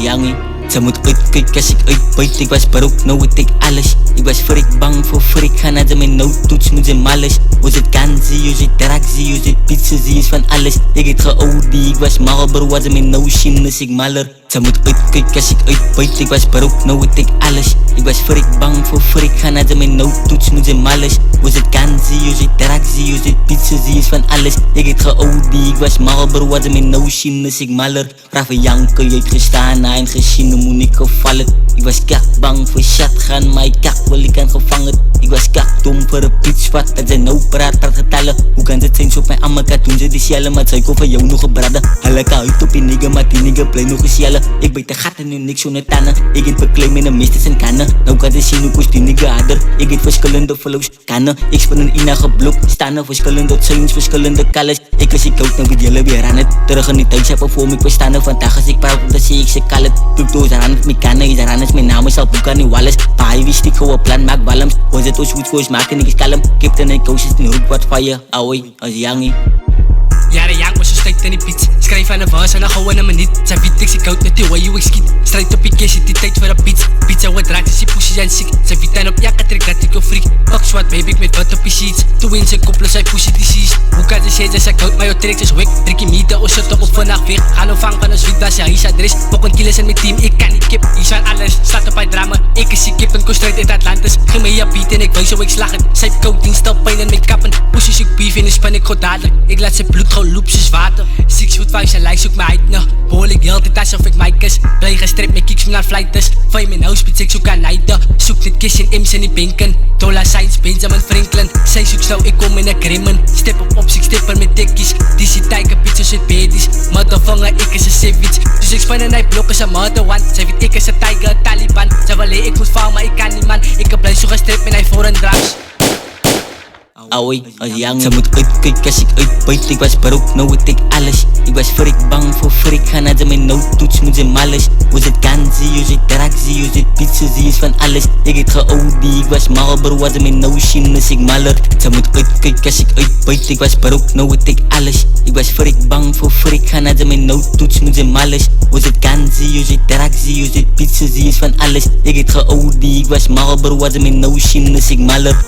jongen. Ze moet uitkijken als ik uitbuit. Ik was broek, nou weet ik alles. Ik was freak bang voor freak. Gaan naar mijn noodtoets, moet ze malles. Hoe zit kansie, hoe zit taxi, hoe zit pizza, zie is van alles. Ik het geoudie, ik was Marlboro, was mijn notion, dus ik maller. Ze moet uitkijken als ik uitbuit. Ik was broek, nou weet ik alles. Ik was freak bang voor freak. Gaan naar mijn noodtoets, moet ze malles. Hoe zit kansie, hoe zit taxi, hoe zit pizza, zie is van alles. Ik het geoudie, ik was Marlboro, was mijn notion, dus ik maller. Brave janken, je hebt gestaan en gezien. Moet ik gevallen. Ik was kak bang voor shotgun, maar ik kak wil ik aan gevangen. Ik was kak dom voor een pietsvat, dat zijn nou praat getallen. Hoe kan dit zijn zo op mijn ammeka toen ze die sjellen, maar zij kon van jou nog gebraden. Hulle kan uit op die nigger, maar die nigger blij nog gesjellen. Ik bijt de gaten nu niks zonder tanden. Ik heb verkleed met de meesters en kannen. Nou kan ze zien hoe kost die nigger harder. Ik heb verschillende flows, kannen. Ik speel een ina geblok, staan verschillende signs, verschillende colors. Ik was ik koud, nou weet jullie weer aan het. Terug in die tijd, heb voor me, ik was staan vandaag als ik praat, dan zie ik ze kallen. Doe aan het mekanen, is aan het mijn naam is al boeken in Wallace. Paai wist ik gewoon plan, maak walms. Was het ons goed voor maken, ik is kalm. Captain en coaches in roep wat van je, auwe, als jangie. Jaren jang was zo steekt in die beats. Schrijf aan de was en dan gewoon een minuut. Zij weet ik zie koud met die way hoe ik schiet. Strijd op je keer zit die tijd voor de beats. Pizza wat raakt, die pussies zijn ziek. Zij weet aan op jakken trek dat ik een freak. Pak zwart baby ik met wat op je sheets. Toen in zijn koppelen zij pussy die sees. Hoe kan ze zeggen zij koud maar je trek is wek. 3 meter of zo top op vannacht weg. Ga nou vang van een sweet was ja hier is adres. Pokken killers en mijn team ik kan niet kip. Hier zijn alles, staat op bij drama. Ik is die kip en kost strijd in Atlantis. Geef me je beat en ik weet zo ik slag het. Zij koud in stel pijn en met kappen. Pussies ik beef in de span ik god dadelijk. Ik laat zijn bloed gewoon loop zoals water. 6 voet 5 zijn lijk zoek mij uit nog. Behoorlijk heel tijd alsof ik Mike is. Blij gestript met kicks naar flighters. Van je mijn housepits ik zoek aan nijden. Zoek net kiss in M's en die binken. Dola Science, Benjamin Franklin. Zij zoekt snel, ik kom in een krimmen. Step op, ik stipper met dikkies. Die zit tijken, pizza zit baby's. Mothervanger, ik is een savage. Dus ik span en hij blok is een mother one. Zij weet ik is een tiger, Taliban. Zij wil ik moet vallen, maar ik kan niet man. Ik heb blij zo gestript en hij voor een drugs. Auwe, als jang. Ze moet uitkijken als ik uitbuit. Ik was broek, nou weet ik alles. Ik was freak bang voor freak. Gaan naar mijn noodtoets, moet ze malles. Hoe zit kansie, hoe zit taxi, hoe zit pizza, zie is van alles. Ik heb geoudie, ik was Marlboro, was mijn notion, dus ik maller. Ze moet uitkijken als ik uitbuit. Ik was broek, nou weet ik alles. Ik was freak bang voor freak. Gaan naar mijn noodtoets, moet ze malles. Hoe zit kansie, hoe zit taxi, hoe zit pizza, zie is van alles. Ik heb geoudie, ik was Marlboro, was mijn notion, dus ik maller.